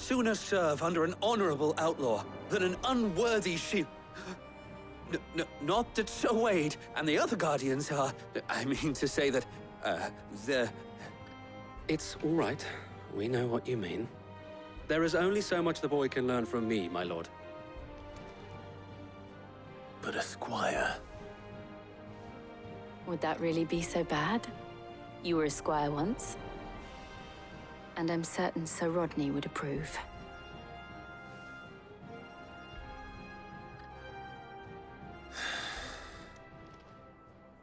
sooner serve under an honorable outlaw than an unworthy shield. Not that Sir Wade and the other Guardians are... I mean to say that, they're... It's all right. We know what you mean. There is only so much the boy can learn from me, my lord. But a squire... Would that really be so bad? You were a squire once. And I'm certain Sir Rodney would approve.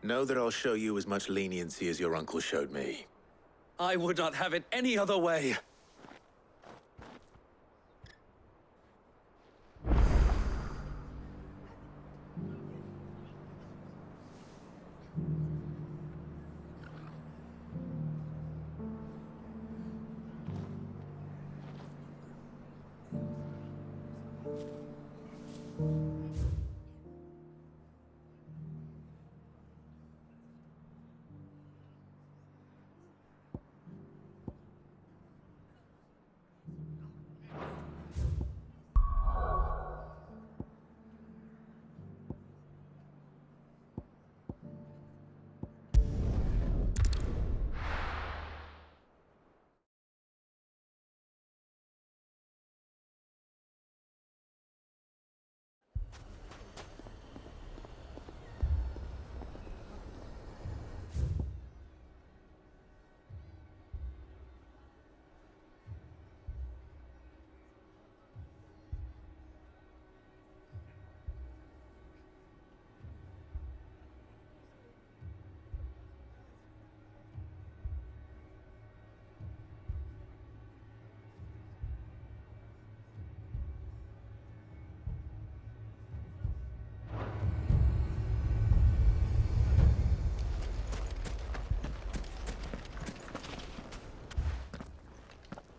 Know that I'll show you as much leniency as your uncle showed me. I would not have it any other way.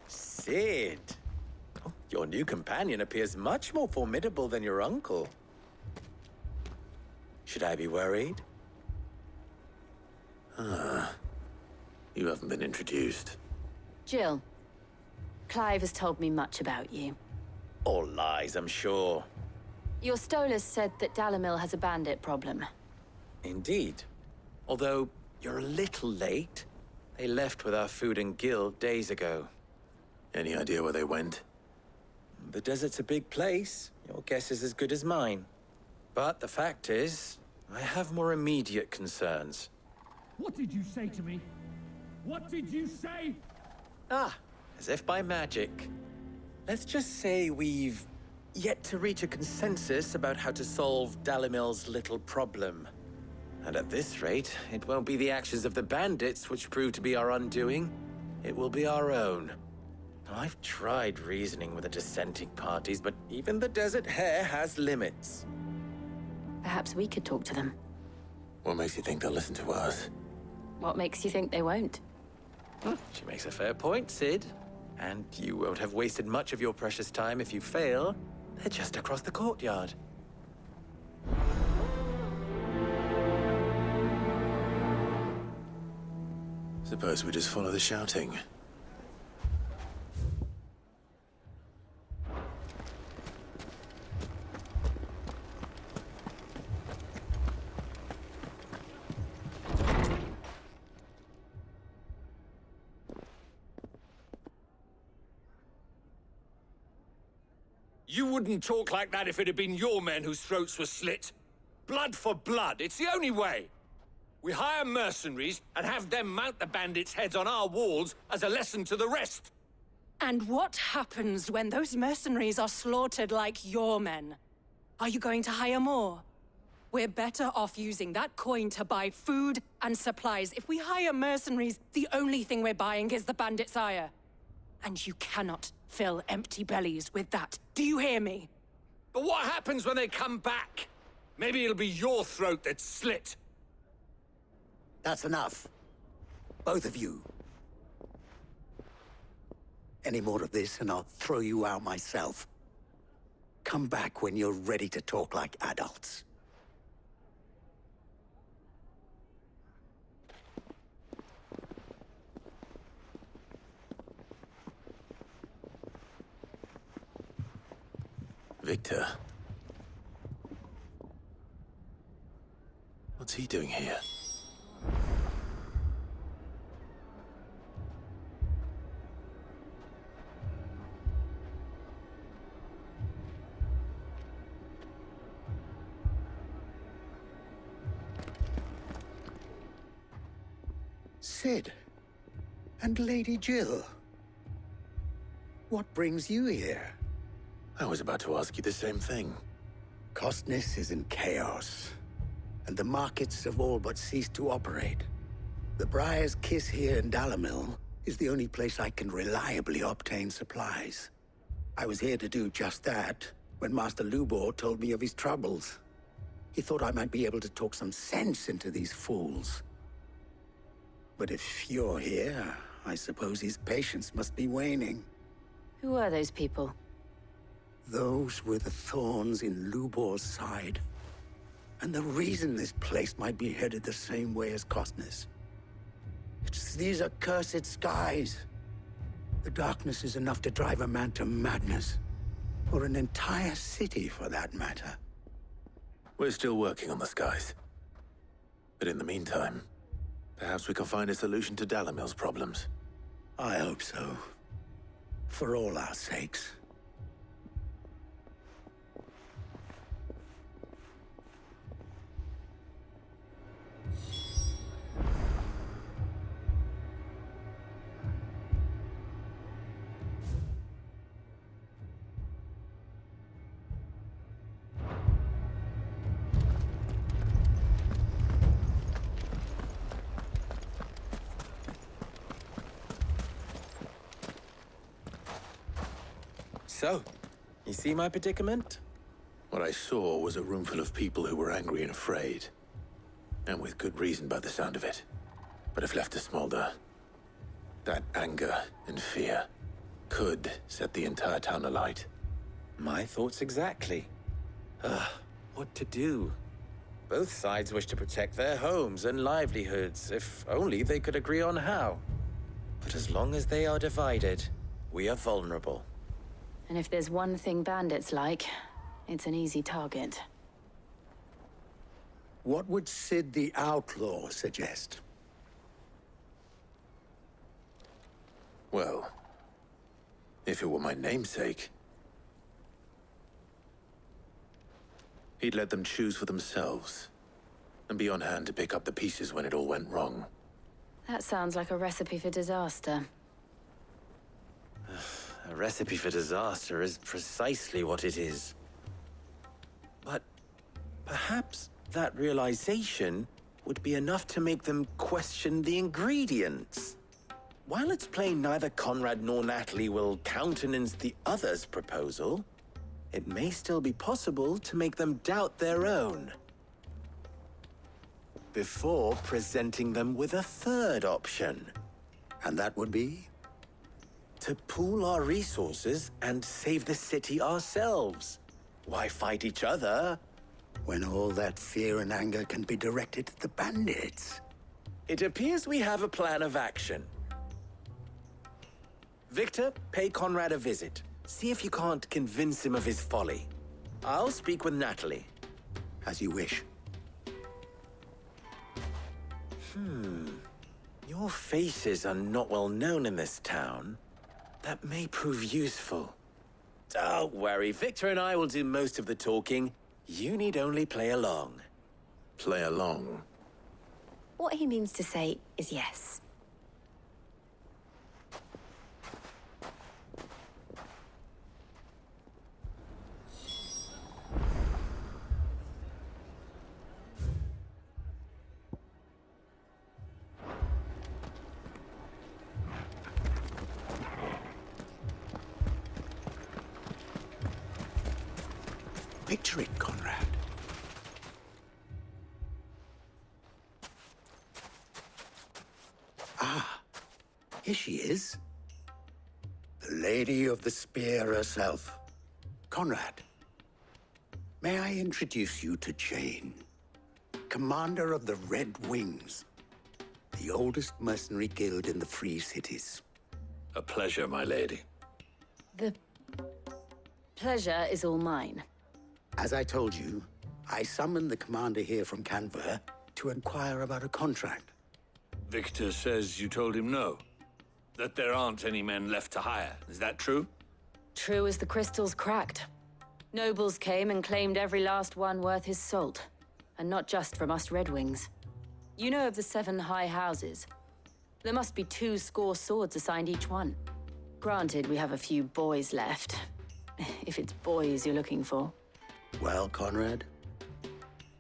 Sid! Oh, your new companion appears much more formidable than your uncle. Should I be worried? You haven't been introduced. Jill, Clive has told me much about you. All lies, I'm sure. Your Stolas said that Dalamil has a bandit problem. Indeed. Although, you're a little late. They left with our food and guild days ago. Any idea where they went? The desert's a big place. Your guess is as good as mine. But the fact is, I have more immediate concerns. What did you say to me? What did you say? Ah, as if by magic. Let's just say we've yet to reach a consensus about how to solve Dalimil's little problem. And at this rate, it won't be the actions of the bandits which prove to be our undoing. It will be our own. I've tried reasoning with the dissenting parties, but even the Desert Hare has limits. Perhaps we could talk to them. What makes you think they'll listen to us? What makes you think they won't? She makes a fair point, Sid. And you won't have wasted much of your precious time if you fail. They're just across the courtyard. Suppose we just follow the shouting. You wouldn't talk like that if it had been your men whose throats were slit. Blood for blood, it's the only way. We hire mercenaries and have them mount the bandits' heads on our walls as a lesson to the rest. And what happens when those mercenaries are slaughtered like your men? Are you going to hire more? We're better off using that coin to buy food and supplies. If we hire mercenaries, the only thing we're buying is the bandits' ire. And you cannot fill empty bellies with that. Do you hear me? But what happens when they come back? Maybe it'll be your throat that's slit. That's enough. Both of you. Any more of this and I'll throw you out myself. Come back when you're ready to talk like adults. Victor. What's he doing here? Sid. And Lady Jill. What brings you here? I was about to ask you the same thing. Costness is in chaos, and the markets have all but ceased to operate. The Briar's Kiss here in Dalamil is the only place I can reliably obtain supplies. I was here to do just that when Master Lubor told me of his troubles. He thought I might be able to talk some sense into these fools. But if you're here, I suppose his patience must be waning. Who are those people? Those were the thorns in Lubor's side. And the reason this place might be headed the same way as Costness. It's these accursed skies. The darkness is enough to drive a man to madness. Or an entire city, for that matter. We're still working on the skies. But in the meantime, perhaps we can find a solution to Dalamil's problems. I hope so. For all our sakes. So, you see my predicament? What I saw was a room full of people who were angry and afraid. And with good reason by the sound of it. But if left to smolder, that anger and fear could set the entire town alight. My thoughts exactly. What to do? Both sides wish to protect their homes and livelihoods, if only they could agree on how. But as long as they are divided, we are vulnerable. And if there's one thing bandits like, it's an easy target. What would Sid the Outlaw suggest? Well, if it were my namesake, he'd let them choose for themselves and be on hand to pick up the pieces when it all went wrong. That sounds like a recipe for disaster. A recipe for disaster is precisely what it is. But perhaps that realization would be enough to make them question the ingredients. While it's plain neither Conrad nor Natalie will countenance the other's proposal, it may still be possible to make them doubt their own. Before presenting them with a third option. And that would be? To pool our resources and save the city ourselves. Why fight each other? When all that fear and anger can be directed at the bandits. It appears we have a plan of action. Victor, pay Conrad a visit. See if you can't convince him of his folly. I'll speak with Natalie. As you wish. Your faces are not well known in this town. That may prove useful. Don't worry, Victor and I will do most of the talking. You need only play along. Play along. What he means to say is yes. Picture it, Conrad. Ah, here she is. The Lady of the Spear herself. Conrad, may I introduce you to Jane, commander of the Red Wings, the oldest mercenary guild in the Free Cities. A pleasure, my lady. The Pleasure is all mine. As I told you, I summoned the commander here from Canver to inquire about a contract. Victor says you told him no. That there aren't any men left to hire. Is that true? True as the crystals cracked. Nobles came and claimed every last one worth his salt. And not just from us Red Wings. You know of the 7 high houses. There must be 2 swords assigned each one. Granted, we have a few boys left. If it's boys you're looking for. Well, Conrad,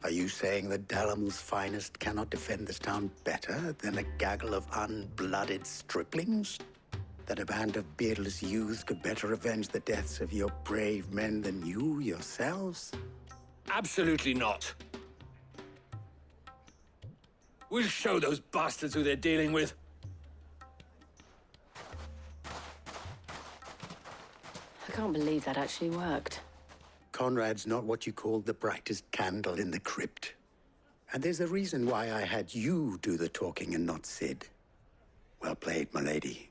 are you saying that Dalamil's finest cannot defend this town better than a gaggle of unblooded striplings? That a band of beardless youths could better avenge the deaths of your brave men than you yourselves? Absolutely not. We'll show those bastards who they're dealing with. I can't believe that actually worked. Conrad's not what you call the brightest candle in the crypt. And there's a reason why I had you do the talking and not Sid. Well played, milady.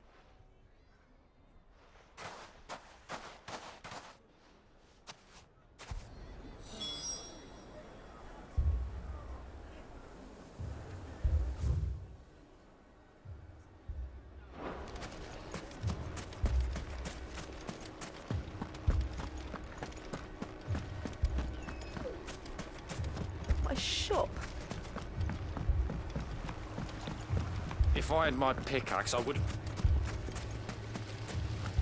Shop. If I had my pickaxe, I would...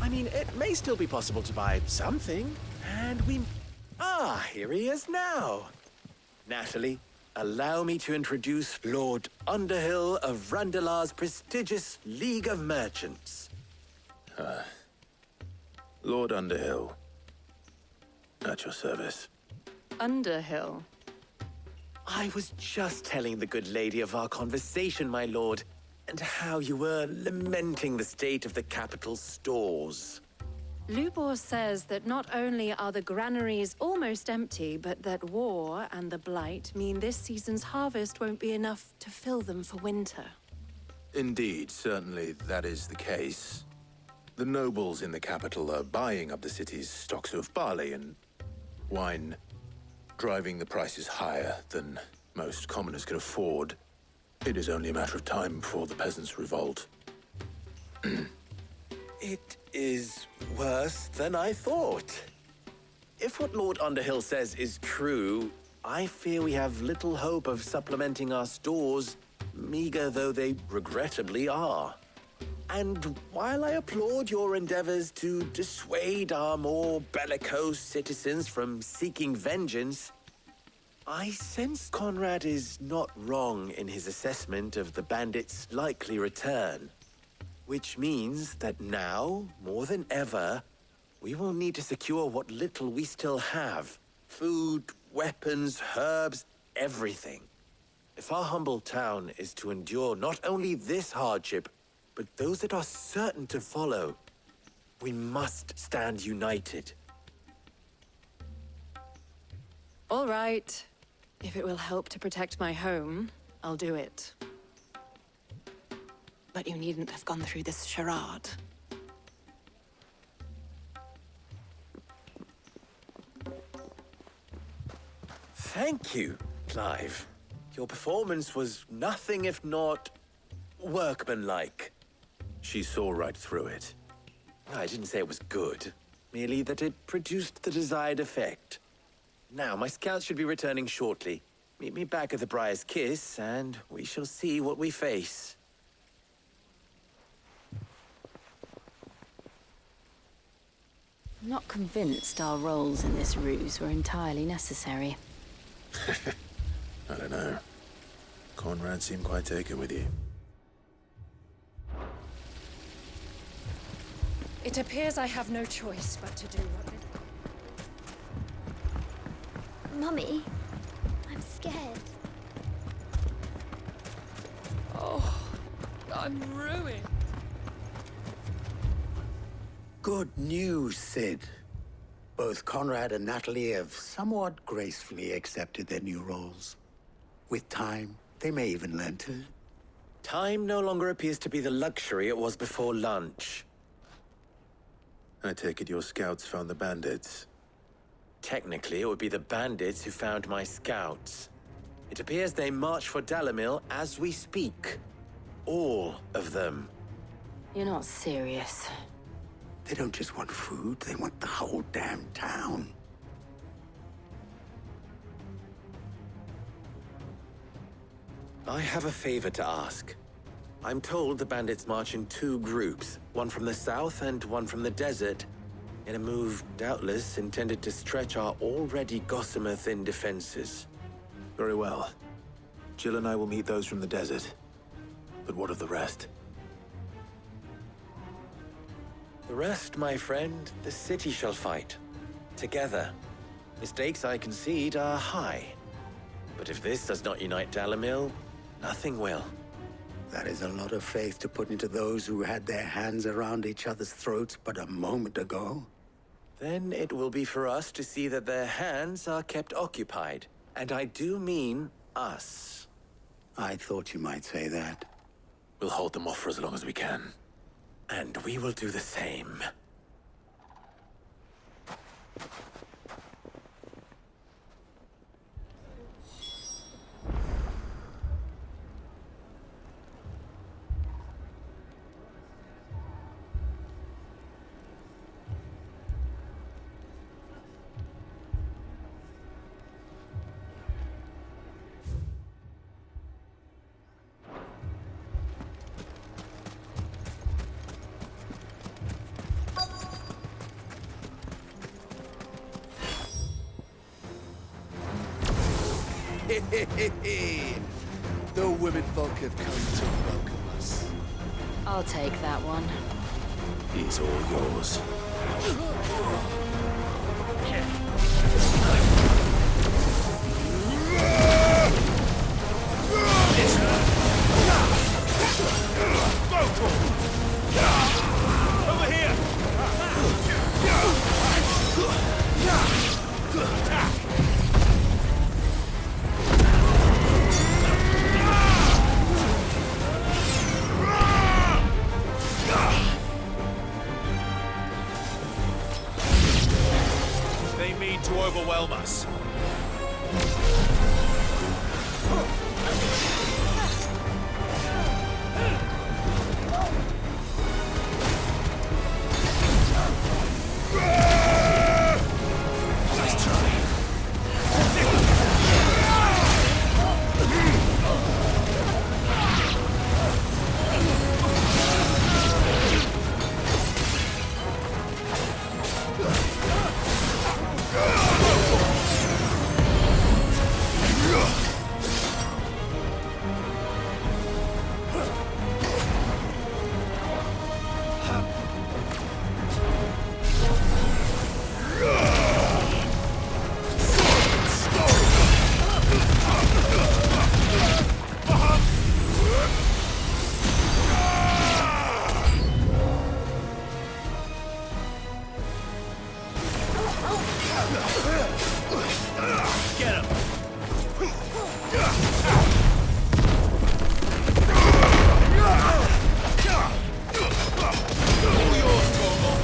I mean, it may still be possible to buy something, and we... Ah, here he is now. Natalie, allow me to introduce Lord Underhill of Randalar's prestigious League of Merchants. Lord Underhill. At your service. Underhill. I was just telling the good lady of our conversation, my lord, and how you were lamenting the state of the capital's stores. Lubor says that not only are the granaries almost empty, but that war and the Blight mean this season's harvest won't be enough to fill them for winter. Indeed, certainly that is the case. The nobles in the capital are buying up the city's stocks of barley and wine, driving the prices higher than most commoners can afford. It is only a matter of time before the peasants revolt. It is worse than I thought. If what Lord Underhill says is true, I fear we have little hope of supplementing our stores, meager though they regrettably are. And while I applaud your endeavors to dissuade our more bellicose citizens from seeking vengeance, I sense Conrad is not wrong in his assessment of the bandits' likely return. Which means that now, more than ever, we will need to secure what little we still have. Food, weapons, herbs, everything. If our humble town is to endure not only this hardship, but those that are certain to follow, we must stand united. All right. If it will help to protect my home, I'll do it. But you needn't have gone through this charade. Thank you, Clive. Your performance was nothing if not workmanlike. She saw right through it. I didn't say it was good, merely that it produced the desired effect. Now, my scouts should be returning shortly. Meet me back at the Briar's Kiss, and we shall see what we face. I'm not convinced our roles in this ruse were entirely necessary. I don't know. Conrad seemed quite taken with you. It appears I have no choice but to do what... Mummy, I'm scared. Oh, I'm ruined. Good news, Sid. Both Conrad and Natalie have somewhat gracefully accepted their new roles. With time, they may even learn to. Time no longer appears to be the luxury it was before lunch. I take it your scouts found the bandits. Technically, it would be the bandits who found my scouts. It appears they march for Dalimil as we speak. All of them. You're not serious. They don't just want food, they want the whole damn town. I have a favor to ask. I'm told the bandits march in two groups, one from the south and one from the desert, in a move doubtless intended to stretch our already gossamer-thin defenses. Very well. Jill and I will meet those from the desert. But what of the rest? The rest, my friend, the city shall fight. Together. Mistakes, I concede, are high. But if this does not unite Dalimil, nothing will. That is a lot of faith to put into those who had their hands around each other's throats but a moment ago. Then it will be for us to see that their hands are kept occupied. And I do mean us. I thought you might say that. We'll hold them off for as long as we can. And we will do the same. The women folk have come to welcome us. I'll take that one. He's all yours. Over here! They mean to overwhelm us. Nice try. Get him! All yours, Torgal.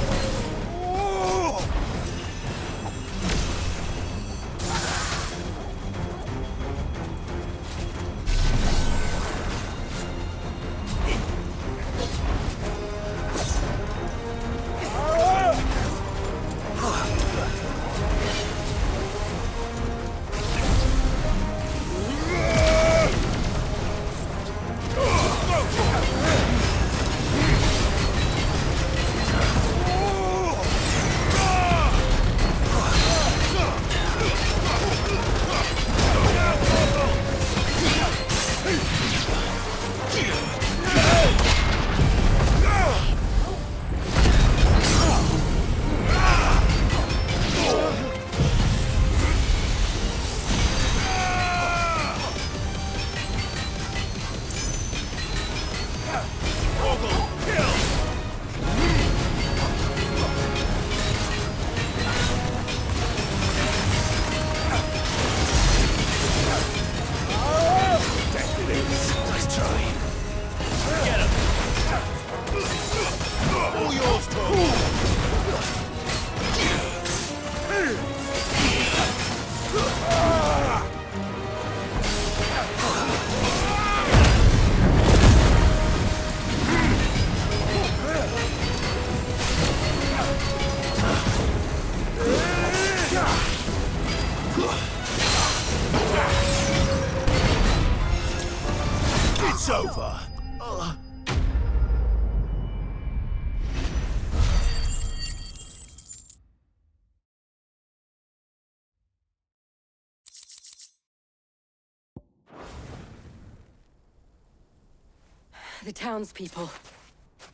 The townspeople.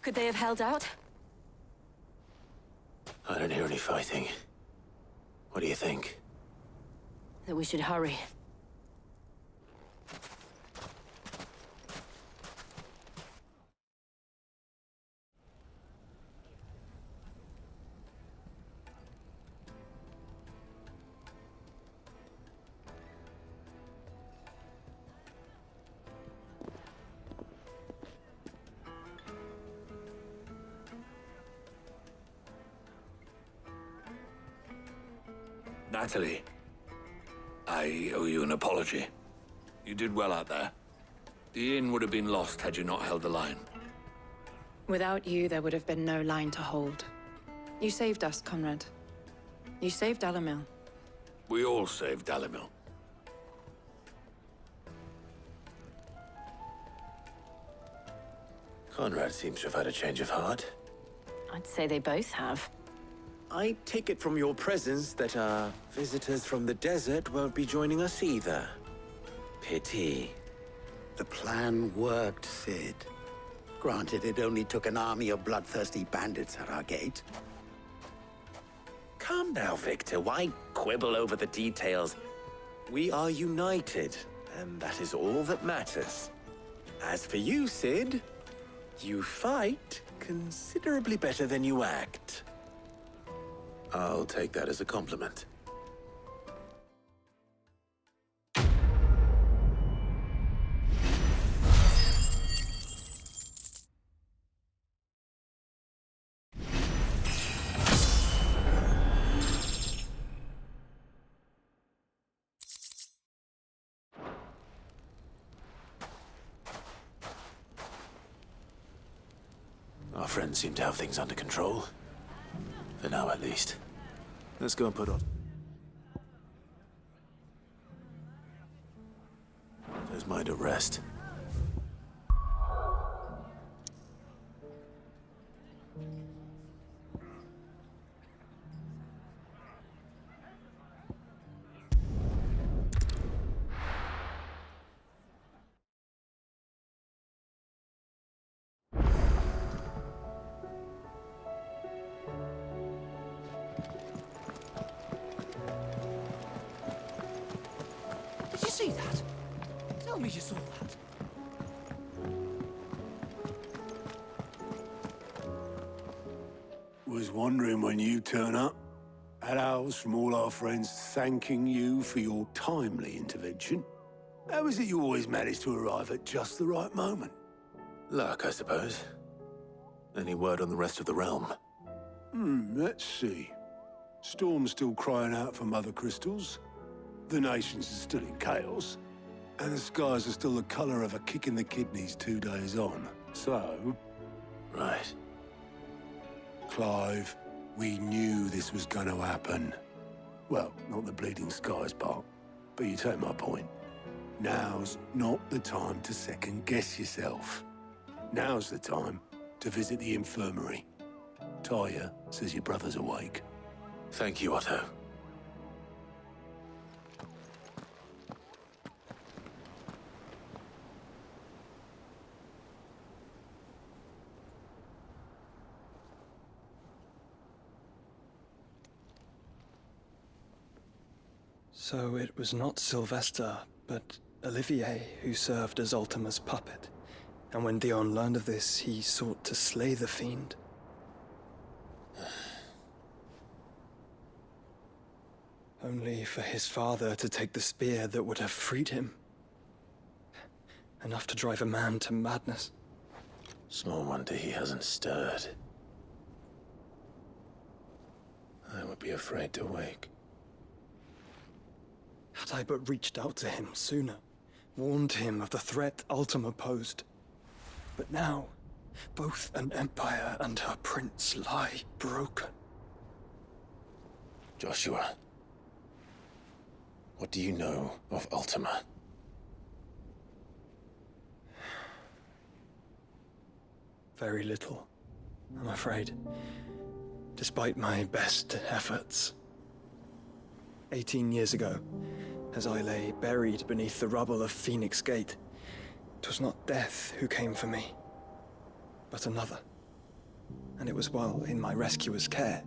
Could they have held out? I don't hear any fighting. What do you think? That we should hurry. Natalie, I owe you an apology. You did well out there. The inn would have been lost had you not held the line. Without you, there would have been no line to hold. You saved us, Conrad. You saved Dalimil. We all saved Dalimil. Conrad seems to have had a change of heart. I'd say they both have. I take it from your presence that our visitors from the desert won't be joining us either. Pity. The plan worked, Sid. Granted, it only took an army of bloodthirsty bandits at our gate. Calm now, Victor. Why quibble over the details? We are united, and that is all that matters. As for you, Sid, you fight considerably better than you act. I'll take that as a compliment. Our friends seem to have things under control. For now, at least. Let's go and put on. His mind at rest. Did you see that? Tell me you saw that. Was wondering when you turn up. Had owls from all our friends thanking you for your timely intervention. How is it you always manage to arrive at just the right moment? Luck, I suppose. Any word on the rest of the realm? Let's see. Storm's still crying out for mother crystals. The nations are still in chaos. And the skies are still the color of a kick in the kidneys 2 days on. So... Right. Clive, we knew this was going to happen. Well, not the bleeding skies part, but you take my point. Now's not the time to second-guess yourself. Now's the time to visit the infirmary. Talia says your brother's awake. Thank you, Otto. So it was not Sylvester, but Olivier who served as Ultima's puppet. And when Dion learned of this, he sought to slay the fiend. Only for his father to take the spear that would have freed him. Enough to drive a man to madness. Small wonder he hasn't stirred. I would be afraid to wake. Had I but reached out to him sooner, warned him of the threat Ultima posed. But now, both an empire and her prince lie broken. Joshua, what do you know of Ultima? Very little, I'm afraid. Despite my best efforts. 18 years ago, as I lay buried beneath the rubble of Phoenix Gate, 'twas not death who came for me, but another. And it was while in my rescuer's care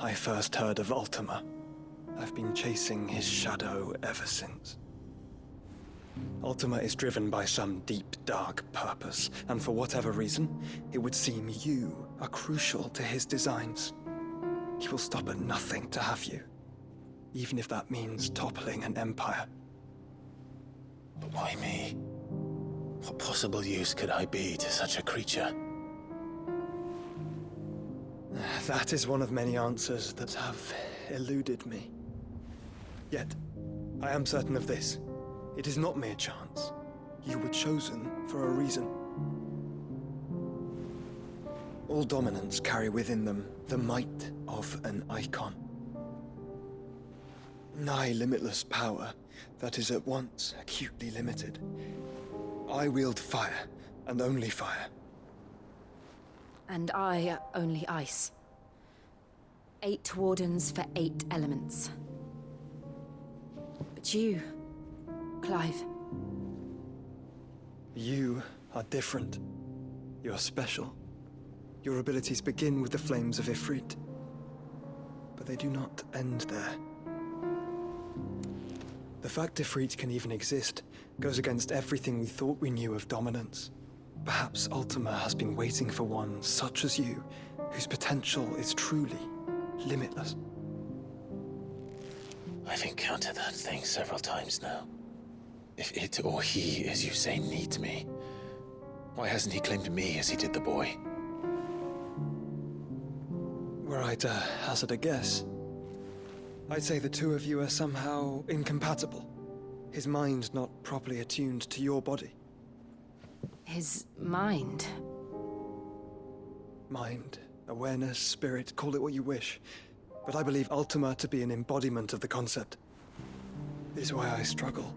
I first heard of Ultima. I've been chasing his shadow ever since. Ultima is driven by some deep, dark purpose, and for whatever reason, it would seem you are crucial to his designs. He will stop at nothing to have you, even if that means toppling an empire. But why me? What possible use could I be to such a creature? That is one of many answers that have eluded me. Yet, I am certain of this. It is not mere chance. You were chosen for a reason. All dominants carry within them the might of an icon. Nigh limitless power that is at once acutely limited. I wield fire, and only fire. And I only ice. 8 wardens for 8 elements. But you, Clive. You are different. You're special. Your abilities begin with the flames of Ifrit. But they do not end there. The fact Ifrit can even exist goes against everything we thought we knew of dominance. Perhaps Ultima has been waiting for one such as you, whose potential is truly limitless. I've encountered that thing several times now. If it or he, as you say, needs me, why hasn't he claimed me as he did the boy? Were I to hazard a guess, I'd say the two of you are somehow incompatible. His mind not properly attuned to your body. His mind? Mind, awareness, spirit, call it what you wish. But I believe Ultima to be an embodiment of the concept. This is why I struggle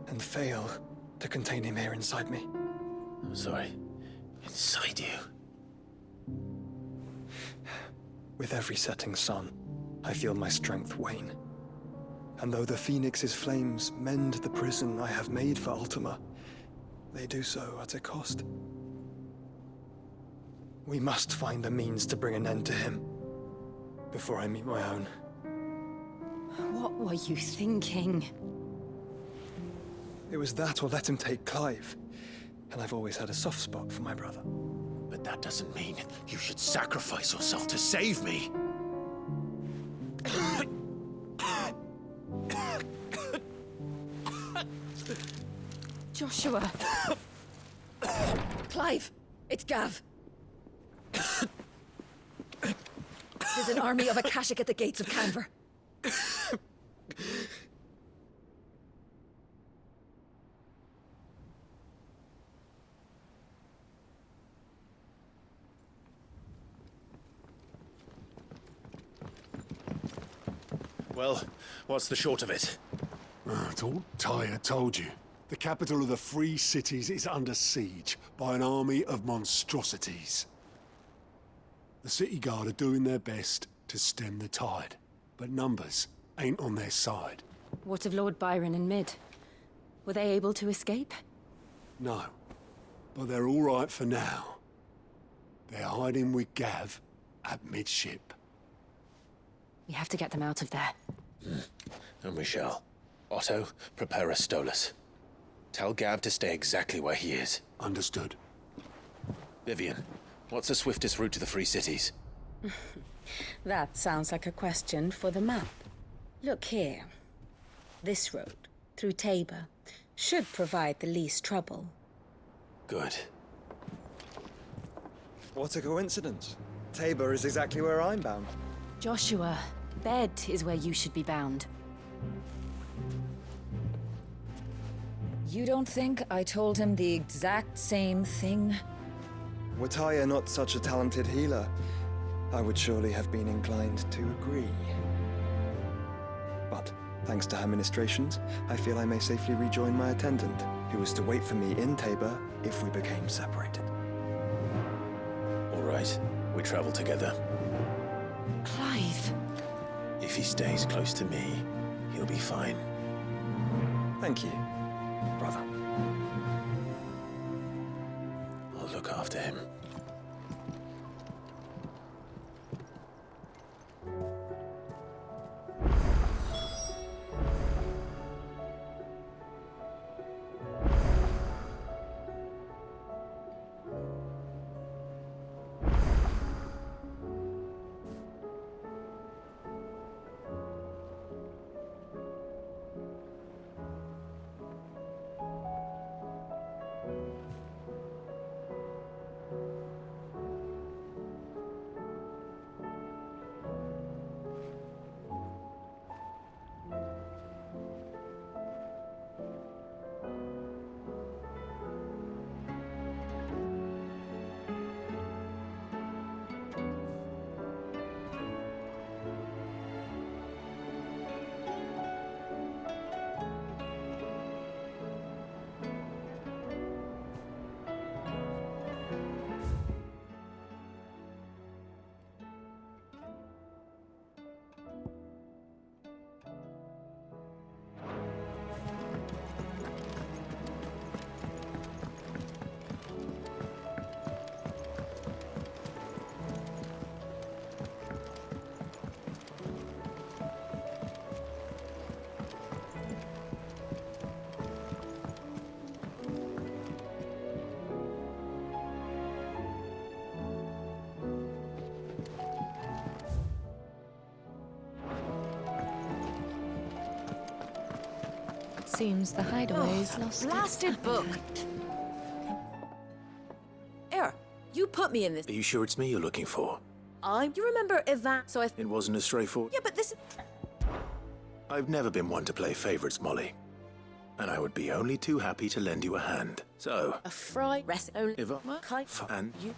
and fail to contain him here inside me. I'm sorry. Inside you? With every setting sun, I feel my strength wane. And though the Phoenix's flames mend the prison I have made for Ultima, they do so at a cost. We must find a means to bring an end to him before I meet my own. What were you thinking? It was that or let him take Clive. And I've always had a soft spot for my brother. But that doesn't mean you should sacrifice yourself to save me. Joshua. Clive, it's Gav. There's an army of Akashic at the gates of Canver. Well, what's the short of it? It's all Tyre told you. The capital of the Free Cities is under siege by an army of monstrosities. The city guard are doing their best to stem the tide, but numbers ain't on their side. What of Lord Byron and Mid? Were they able to escape? No, but they're all right for now. They're hiding with Gav at midship. We have to get them out of there. And we shall. Otto, prepare a Stolas. Tell Gav to stay exactly where he is. Understood. Vivian, what's the swiftest route to the Free Cities? That sounds like a question for the map. Look here. This road, through Tabor, should provide the least trouble. Good. What a coincidence. Tabor is exactly where I'm bound. Joshua, bed is where you should be bound. You don't think I told him the exact same thing? Were Tyre not such a talented healer, I would surely have been inclined to agree. But, thanks to her ministrations, I feel I may safely rejoin my attendant, who was to wait for me in Tabor if we became separated. All right, we travel together. Clive. If he stays close to me, he'll be fine. Thank you, brother. I'll look after after him. Seems the hideaway's lost Blasted book! Here, you put me in this. Are you sure it's me you're looking for? You remember Ivan, so I... It wasn't a straightforward... Yeah, but this... I've never been one to play favorites, Molly. And I would be only too happy to lend you a hand. So... A fry rest only... Iva... And... You...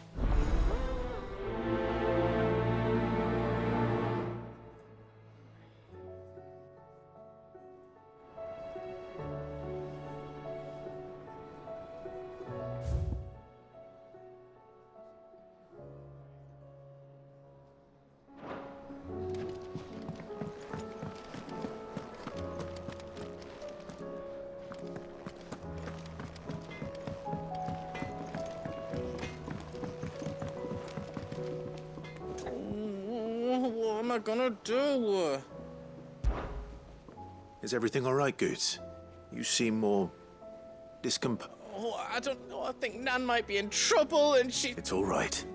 What am I gonna do? Is everything all right, Goots? You seem more... discomposed. Oh, I don't know. I think Nan might be in trouble and she... It's all right.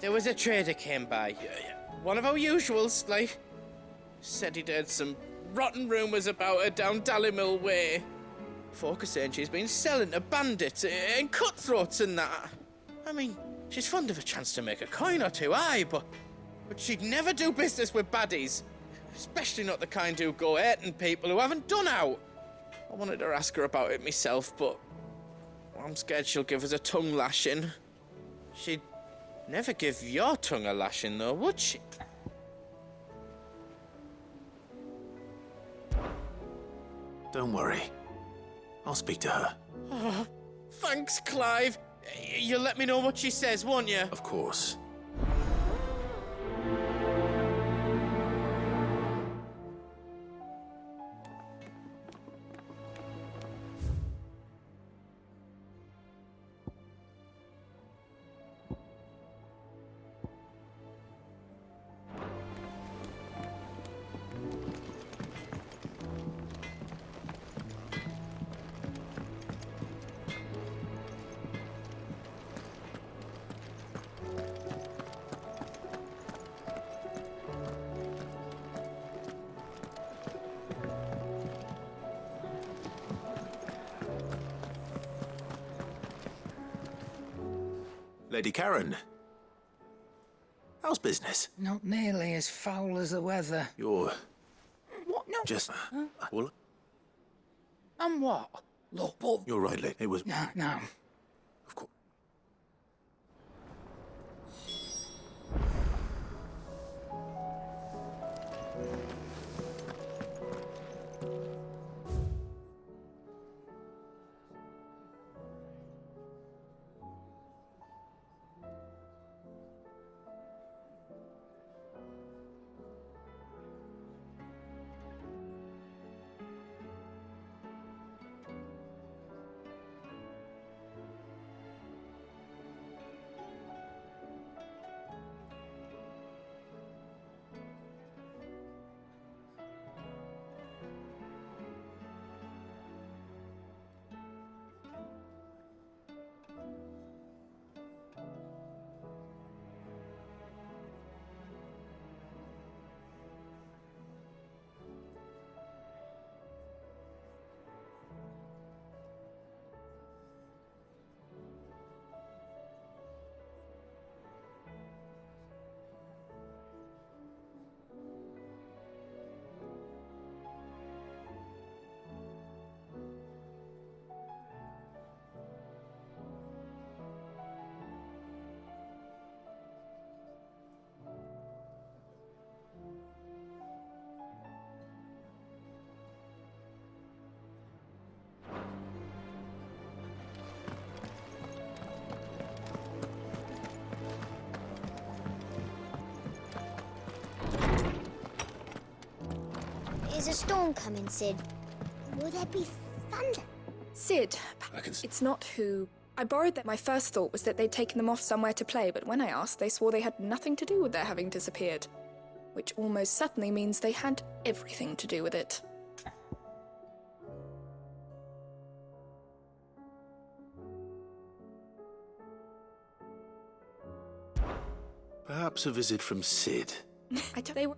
There was a trader came by. One of our usuals, like. Said he'd heard some rotten rumours about her down Dalimil way. Folk are saying she's been selling to bandits and cutthroats and that. I mean, she's fond of a chance to make a coin or two, aye, but she'd never do business with baddies. Especially not the kind who go hurting people who haven't done out. I wanted to ask her about it myself, but I'm scared she'll give us a tongue lashing. She'd never give your tongue a lashing, though, would she? Don't worry. I'll speak to her. Oh, thanks, Clive. You'll let me know what she says, won't you? Of course. Lady Karen. How's business? Not nearly as foul as the weather. You're... What? No. just... Well... And what? Look, but... You're right, lady. It was... No. Of course. There's a storm coming, Sid. Will there be thunder? Sid, it's not who. I borrowed them. My first thought was that they'd taken them off somewhere to play, but when I asked, they swore they had nothing to do with their having disappeared. Which almost certainly means they had everything to do with it. Perhaps a visit from Sid. They were...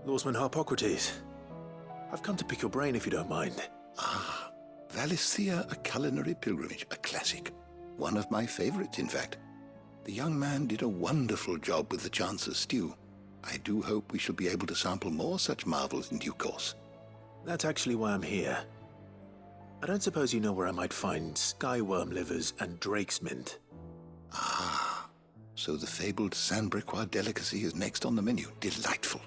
Lawsman Harpocrates. I've come to pick your brain if you don't mind. Ah, Valisthea, a culinary pilgrimage, a classic. One of my favorites, in fact. The young man did a wonderful job with the Chance's stew. I do hope we shall be able to sample more such marvels in due course. That's actually why I'm here. I don't suppose you know where I might find skyworm livers and drake's mint. Ah, so the fabled Sandbrequois delicacy is next on the menu. Delightful.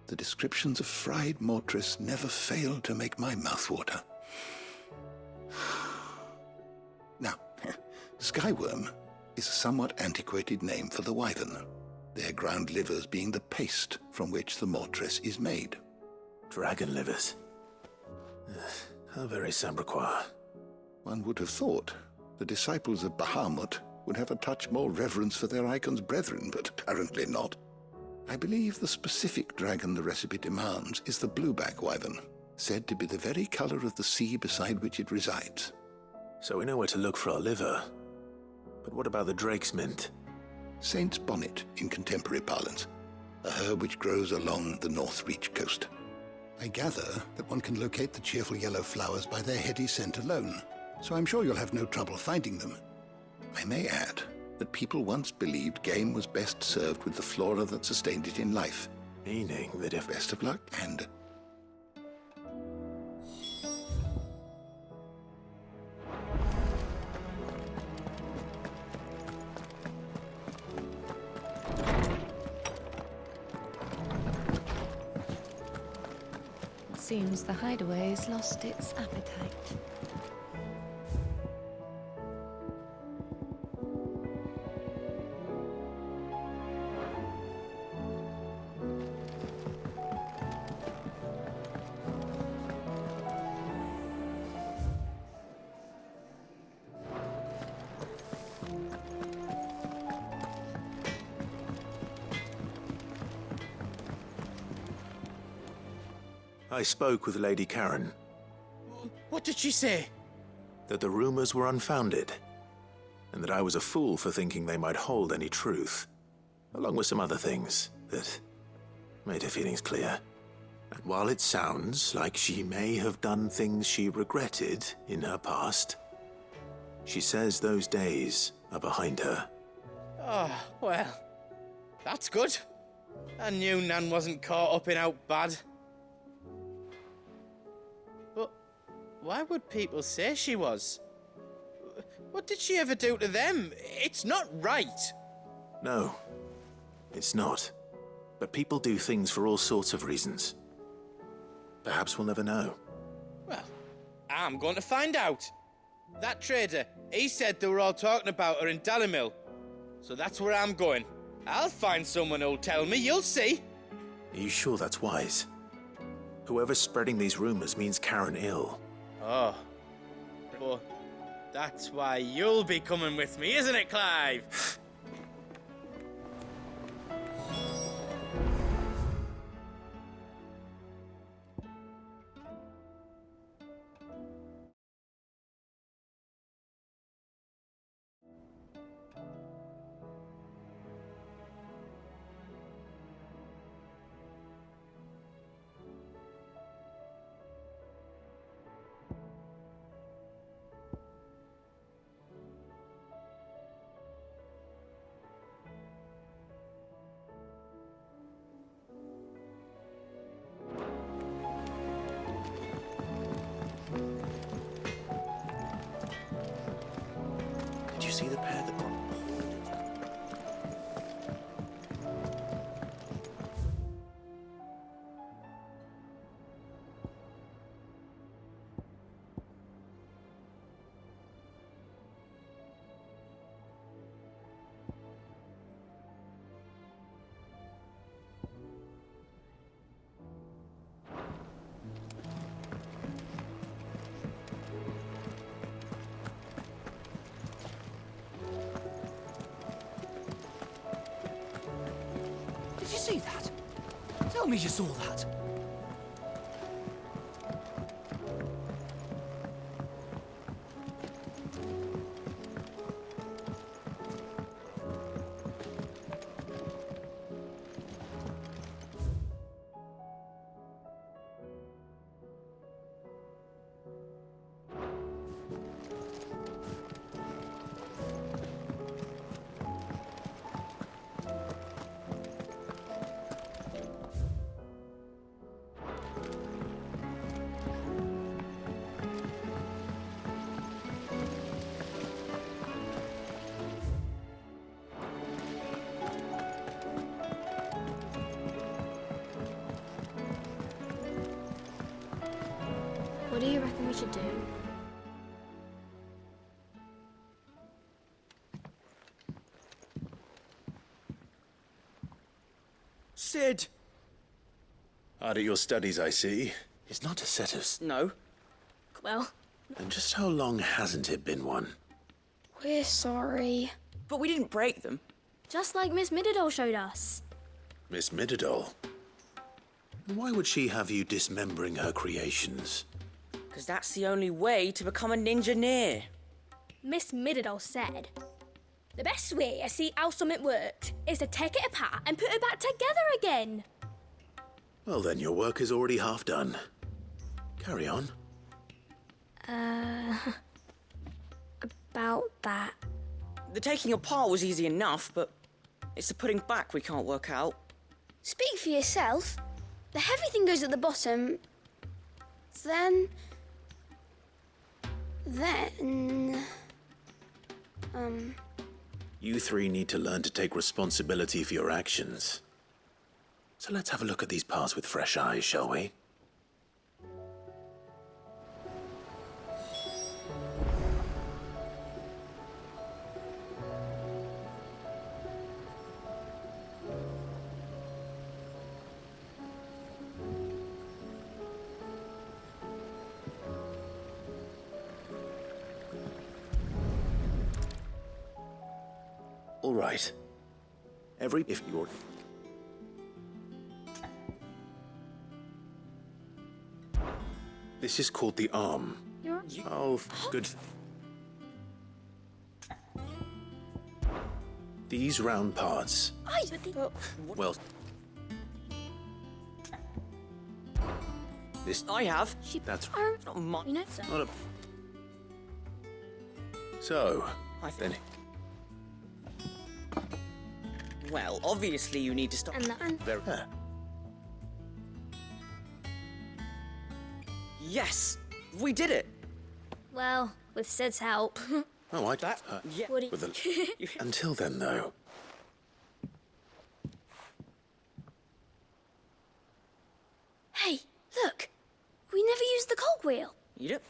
The descriptions of fried mortress never fail to make my mouth water. Now, skyworm is a somewhat antiquated name for the wyvern, their ground livers being the paste from which the mortress is made. Dragon livers. How very Sandbrequois. One would have thought the disciples of Bahamut would have a touch more reverence for their icon's brethren, but apparently not. I believe the specific dragon the recipe demands is the blueback wyvern, said to be the very color of the sea beside which it resides. So we know where to look for our liver. But what about the drake's mint? Saint's bonnet in contemporary parlance, a herb which grows along the North Reach coast. I gather that one can locate the cheerful yellow flowers by their heady scent alone, so I'm sure you'll have no trouble finding them. I may add that people once believed game was best served with the flora that sustained it in life. Meaning that if... Best of luck, and... It seems the hideaway's lost its appetite. I spoke with Lady Karen. What did she say? That the rumors were unfounded, and that I was a fool for thinking they might hold any truth, along with some other things that made her feelings clear. And while it sounds like she may have done things she regretted in her past, she says those days are behind her. Oh, well, that's good. I knew Nan wasn't caught up in out bad. But why would people say she was? What did she ever do to them? It's not right. No, it's not. But people do things for all sorts of reasons. Perhaps we'll never know. Well, I'm going to find out. That trader, he said they were all talking about her in Dalimil. So that's where I'm going. I'll find someone who'll tell me, you'll see. Are you sure that's wise? Whoever's spreading these rumors means Karen ill. Oh. But That's why you'll be coming with me, isn't it, Clive? Did you see the pair that got... Did you see that? Tell me you saw that. What do you reckon we should do? Sid! Hard at your studies, I see. It's not a set of... No. Well, And just how long hasn't it been one? we're sorry. But we didn't break them. Just like Miss Mididol showed us. Miss Mididol? Why would she have you dismembering her creations? Because that's the only way to become a ninja-near. Miss Mididol said, the best way to see how something works is to take it apart and put it back together again. Well, then your work is already half done. Carry on. About that. The taking apart was easy enough, but it's the putting back we can't work out. Speak for yourself. The heavy thing goes at the bottom. Then... You three need to learn to take responsibility for your actions. So let's have a look at these parts with fresh eyes, shall we? All right. If you're... This is called the arm. Oh, good. These round parts. Well... This... I have. That's... Not mine. You know Not a... So... Then... Well, obviously you need to stop. Very... Yes! We did it! Well, with Sid's help. Oh, I... yeah. What do With a... Until then, though... Hey, look! We never used the cogwheel. Yep.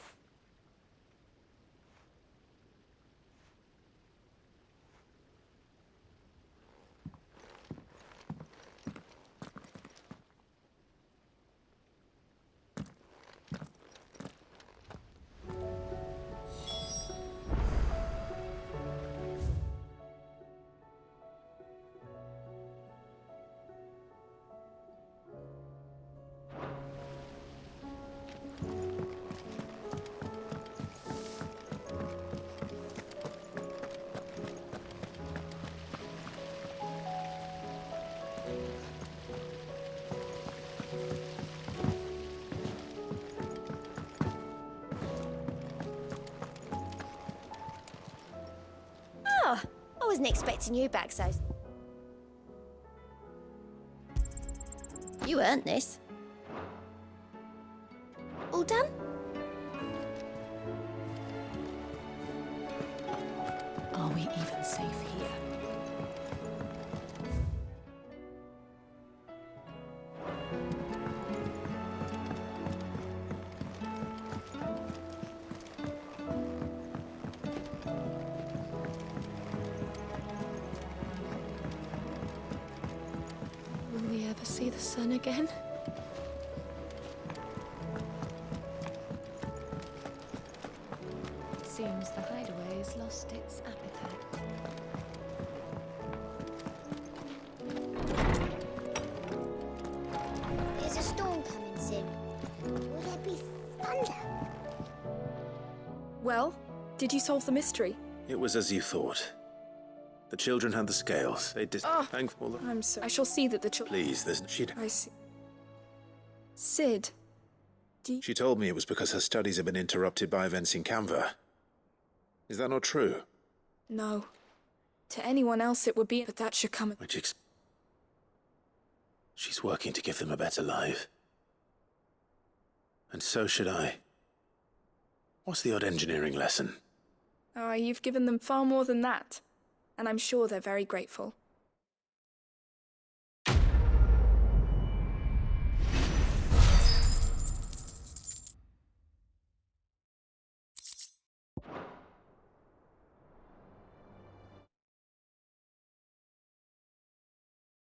Wasn't expecting you back so... You earned this. All done? Are we even safe here? Will we ever see the sun again? It seems the hideaway has lost its appetite. There's a storm coming soon. Will there be thunder? Well, did you solve the mystery? It was as you thought. The children had the scales. They thankful. I'm sorry. I shall see that the children... Please, she'd... I see. Sid, She told me it was because her studies had been interrupted by events in Canva. Is that not true? No. To anyone else it would be, but that should come... She's working to give them a better life. And so should I. What's the odd engineering lesson? Oh, you've given them far more than that. And I'm sure they're very grateful.